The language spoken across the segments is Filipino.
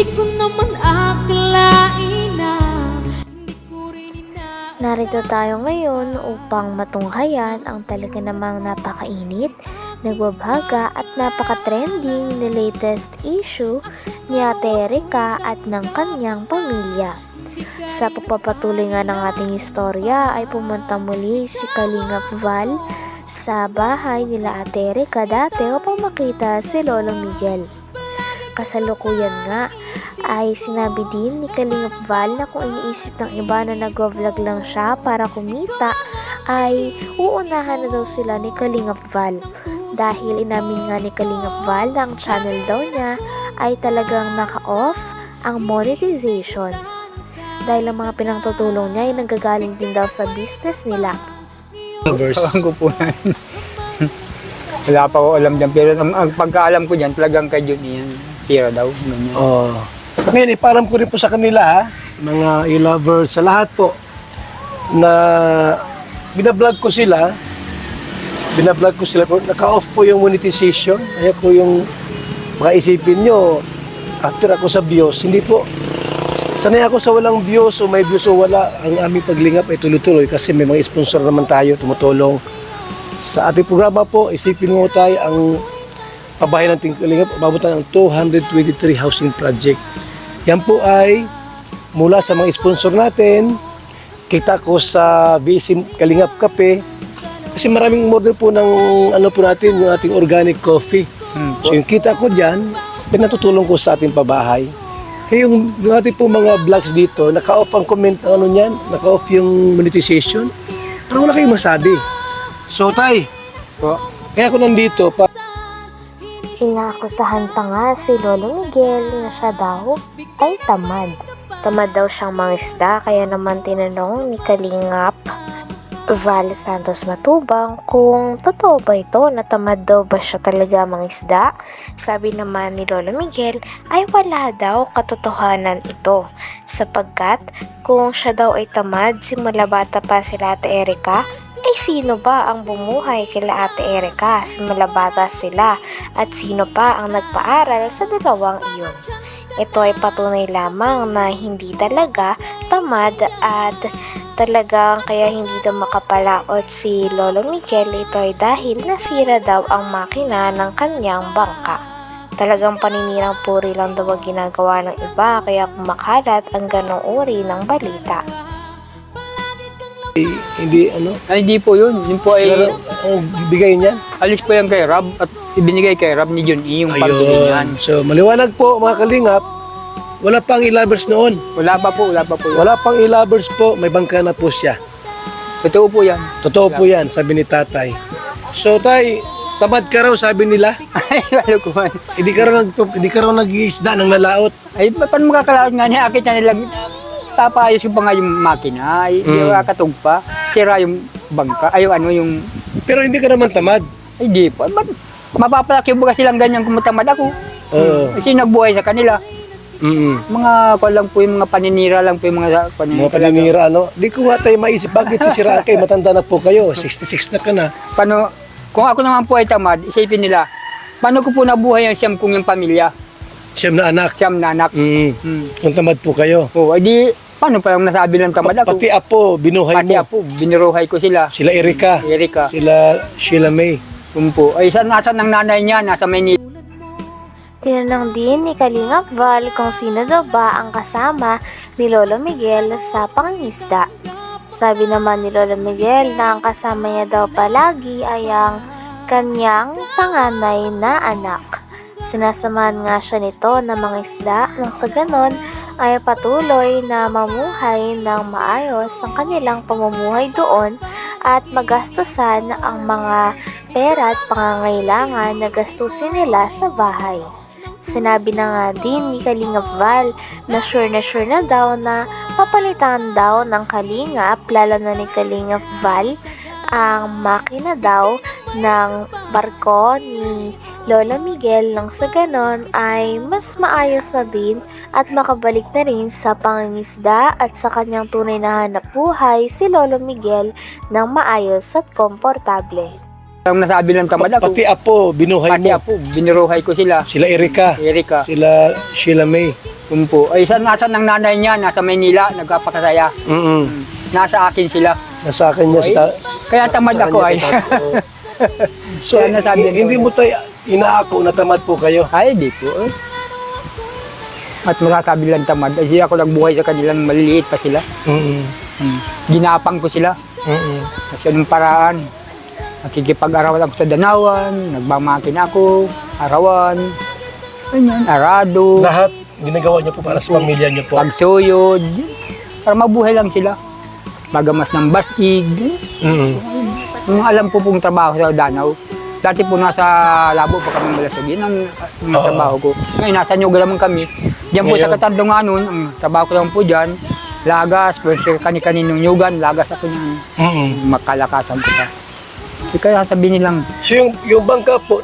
ko naman akalain na di ko rin Narito tayo ngayon upang matunghayan ang talaga namang napakainit, nagbabaga at napaka-trending na latest issue ni Ate Erica at ng kanyang pamilya. Sa pagpapatuloy nga ng ating istorya ay pumunta muli si Kalingap Val sa bahay nila Ate Erica dati upang makita si Lolo Miguel. Kasalukuyan nga ay sinabi din ni Kalingap Val na kung iniisip ng iba na nag-vlog lang siya para kumita ay uunahan na daw sila ni Kalingap Val. Dahil inamin nga ni Kalingap Val na ang channel daw niya ay talagang naka-off ang monetization. Dahil ang mga pinangtutulong niya ay nanggagaling din daw sa business nila. Ang kupunan. Wala pa ko alam dyan. Pero ang pagkaalam ko dyan, talagang kay Jun yan. Pira daw. Oh. Ngayon, iparam ko rin po sa kanila, ha? Mga e-lovers, sa lahat po, na binablog ko sila, naka-off po yung monetization. Kaya ko yung makaisipin nyo, after ako sa views, hindi po. Sanay ako sa walang views o may views o wala. Ang aming paglingap ay tuloy-tuloy kasi may mga sponsor naman tayo tumutulong. Sa ating programa po, isipin mo tayo ang pabahay ng Kalingap, ababutan ng 223 housing project. Yan po ay mula sa mga sponsor natin, kita ko sa BSM Kalingap Kape, kasi maraming order po ng ano po natin, yung ating organic coffee. So yung kita ko dyan, pinatutulong ko sa ating pabahay. Kaya yung ating po mga vlogs dito, naka-off ang comment, ano niyan, naka-off yung monetization. Pero wala kayong masabi. So tay, kaya ako nandito pa. Inaakusahan pa nga si Lolo Miguel na siya daw ay tamad. Tamad daw siyang mangisda kaya naman tinanong ni Kalingap Val Santos Matubang kung totoo ba ito na tamad daw ba siya talaga mangisda. Sabi naman ni Lolo Miguel ay wala daw katotohanan ito sapagkat kung siya daw ay tamad simula bata pa sila Ate Erica ay sino ba ang bumuhay kila Ate Erica simula bata sila at sino pa ang nagpaaral sa dalawang iyon. Ito ay patunay lamang na hindi talaga tamad at talagang kaya hindi daw makapalaot si Lolo Miguel. Ito ay dahil nasira daw ang makina ng kanyang bangka. Talagang paninirang puri lang daw ang ginagawa ng iba kaya kumakalat ang ganong uri ng balita. Hindi ano? Ay, hindi po yun. Yun po ay Ang bigay niyan? alis po yan kay Rab at ibinigay kay Rab ni Jun yung pambili niyan. So maliwanag po mga Kalingap, wala pang e-lovers noon. Wala pa po. Wala pang e-lovers po, may bangka na po siya. Totoo po yan. Totoo po yan, sabi ni tatay. So tay, tamad ka raw sabi nila. Ay, wala ko man. Hindi ka raw nag-iisda ng nalaot. Ay, paano makakalaot nga niya? Akit na nilang tapayos yung pa nga yung makina. Ay, hindi kakatog pa. Sira yung bangka. Ay, yung... Pero hindi ka naman tamad. Ay, di po. Mapapalaki ba silang ganyan kung matamad ako? Oo. Kasi nagbuhay sa kanila. Mga lang po yung mga paninira lang po yung mga paninira. Mga paninira, ano? Di ko nga tayo maisip, bakit sisiraan kayo? Matanda na po kayo, 66 na ka na. Paano, kung ako naman po ay tamad, isipin nila, paano ko po nabuhay ang siyam kong yung pamilya? Siyam na anak. Siyam na anak. Kung tamad po kayo. Oo, di, paano pa yung nasabi ng tamad ako? Pati apo, binuhay Pati mo. apo, biniruhay ko sila. Sila Erica. Sila Sheila May. Po. Ay, nasan ang nanay niya? Nasa Maynila. Tinanong din ni Kalingap Val kung sino daw ba ang kasama ni Lolo Miguel sa pangingisda. Sabi naman ni Lolo Miguel na ang kasama niya daw palagi ay ang kanyang panganay na anak. Sinasamahan nga siya nito na mangisda nang sa ganon ay patuloy na mamuhay ng maayos ang kanilang pamumuhay doon at magastusan ang mga pera at pangangailangan na gastusin nila sa bahay. Sinabi na nga din ni Kalingap Val na sure na daw na papalitan daw ng Kalingap, lalo na ni Kalingap Val, ang makina daw ng barko ni Lolo Miguel nang sa ganon ay mas maayos na din at makabalik na rin sa pangingisda at sa kanyang tunay na hanap buhay si Lolo Miguel ng maayos at komportable. Ang nasabi ng tamad ako. Pati apo, binuhay Pati mo. apo, biniruhay ko sila. Sila Erica. Erica. Sila Sheila May. Kumpo. Ay, nasa ng nanay niya, nasa Maynila, nagpapakasaya. Nasa akin sila. Nasa akin niya. Kaya tamad ako ay. So, Kaya nasabi ko. hindi mo tayo inaako na tamad po kayo. Ay, di po. At masasabi lang tamad. Ay, ako lang buhay sa kanilang maliliit pa sila. Ginapang ko sila. Kasi anong paraan. Nakikipag-arawan ako sa danawan, nagbamakin ako, arawan, ganyan, arado, Lahat ginagawa niyo po para sa pamilya niyo po. pagsuyod, para mabuhay lang sila. Magamas ng basig, yung alam ko pong trabaho sa Danau. Dati po nasa labo pa kami malasugin ang trabaho ko. Ngayon nasa Nyuga naman kami. Diyan po sa Katandunganon, ang trabaho ko lang po dyan. Lagas, pero kani-kaninong nyugan, lagas ako niyan. Makalakasan ko pa. Kaya sabihin nilang, So yung bangka po,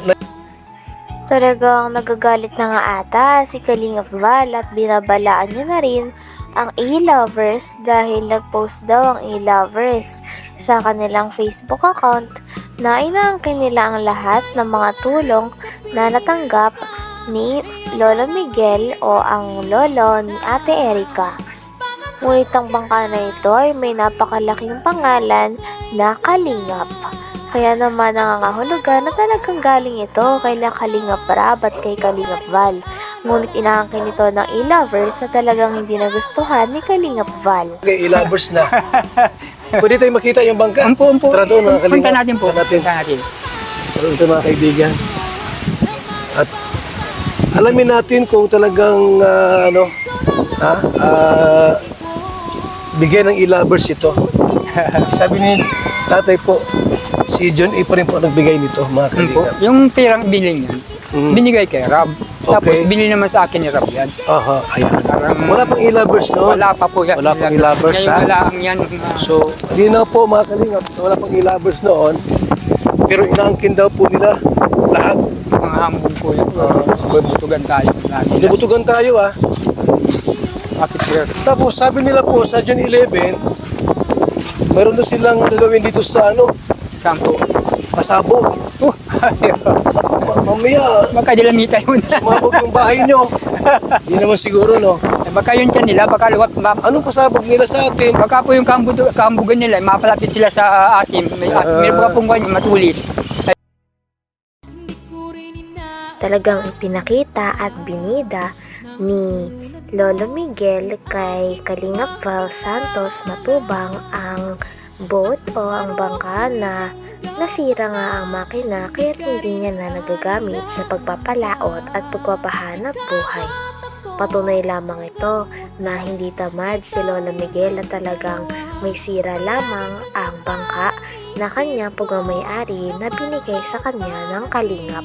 Talagang nagagalit na nga ata si Kalingap Val at binabalaan niya na rin ang E-Lovers dahil nag-post daw ang E-Lovers sa kanilang Facebook account na inaangkin nila ang lahat ng mga tulong na natanggap ni Lolo Miguel o ang lolo ni Ate Erica. Ngunit ang bangka na ito ay may napakalaking pangalan na Kalingap. Kaya naman nangangahulugan na talagang galing ito kay Kalingap Rab at kay Kalingap Val. Ngunit inaangkin ito ng E-Lovers na talagang hindi nagustuhan ni Kalingap Val. okay, E-Lovers na. Pwede tayo makita yung bangka? umpo. Tara doon, mga kalingap. Punta natin po. Punta natin. Punta natin. Ito mga kaibigan. At alamin natin kung talagang bigyan ng E-Lovers ito. Sabi ni tatay po, si John A. pa rin po nagbigay nito, mga kalingap. Yung pirang binili niyan, binigay kay Rab. Tapos Okay. binili naman sa akin ni Rab yan. Aha, ayan. Parang Wala pang E-Lovers, no? wala pa po yan. Wala pang E-Lovers, Ngayon ha? wala ang yan. So, hindi na po mga kalingap, wala pang E-Lovers noon. Pero inaangkin daw po nila lahat. Mga hambong po yan. Bubutugan tayo. Nabutugan tayo Bakit sir? Tapos sabi nila po sa June 11, mayroon na silang gagawin dito sa Saan po? Pasabo. Ako, mamaya, Baka dilamita yun. sumabog yung bahay nyo. Hindi naman siguro, no? Baka yun dyan nila, baka luwat, Anong pasabog nila sa atin? baka po yung kambugan nila, mapalapit sila sa atin. May baka pong ganyan, matulis. Talagang ipinakita at binida ni Lolo Miguel kay Kalingap Val Santos Matubang ang boat o ang bangka na nasira nga ang makina kaya hindi niya na nagagamit sa pagpapalaot at pagpapahanap buhay. Patunay lamang ito na hindi tamad si Lolo Miguel at talagang may sira lamang ang bangka na kanyang pagmamayari na binigay sa kanya ng Kalingap.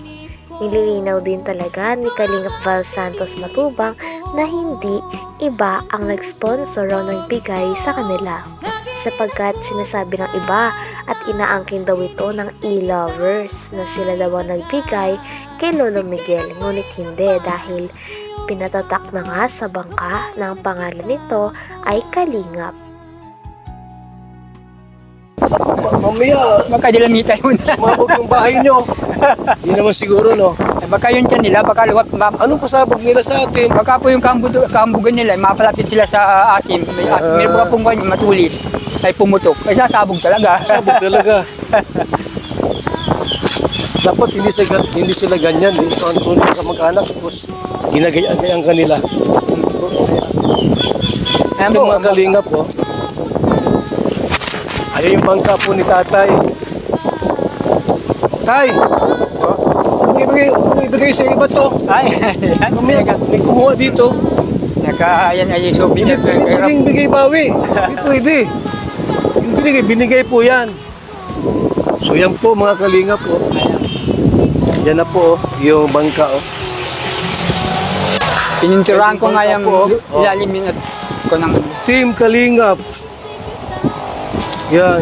Nililinaw din talaga ni Kalingap Val Santos Matubang na hindi iba ang nag-sponsor o nagbigay sa kanila. Sapagkat sinasabi ng iba at inaangkin daw ito ng E-Lovers na sila daw ang nagbigay kay Lolo Miguel. Ngunit hindi dahil pinatatak na nga sa bangka na ang pangalan nito ay Kalingap. Ako, mamaya, Baka dilamita yun. sumabog yung bahay nyo. Hindi naman siguro, no? Baka yun dyan nila, baka luwat, Anong pasabog nila sa atin? baka po yung kambugan nila, mapalapit sila sa atin. May baka pong ganyan, matulis. Ay pumutok. Ay sasabog talaga. Pasabog talaga. Dapat hindi sila ganyan. Ito ang tunay ka mag-anak. Tapos ginagayaan kanila. Ayan Ito po, mga kalingap, oh. Ayun yung bangka po ni tatay. Tay! Ibigay sa iba to. Ay, yan. May kumuha dito. Yan ay sobi. Bigay bawi. Hindi pwede. Yung binigay po yan. So yan po mga kalingap po. Yan na po yung bangka. Pininturahan ko nga yung Oh. ilalimin at ko ng Team Kalingap. Yan.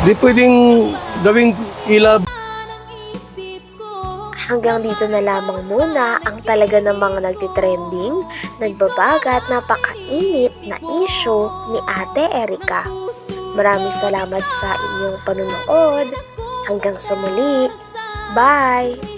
Di pwedeng gawing ilab. Hanggang dito na lamang muna ang talaga namang nagtitrending, nagbabaga at napakainit na issue ni Ate Erica. Maraming salamat sa inyong panunood. Hanggang sa muli. Bye!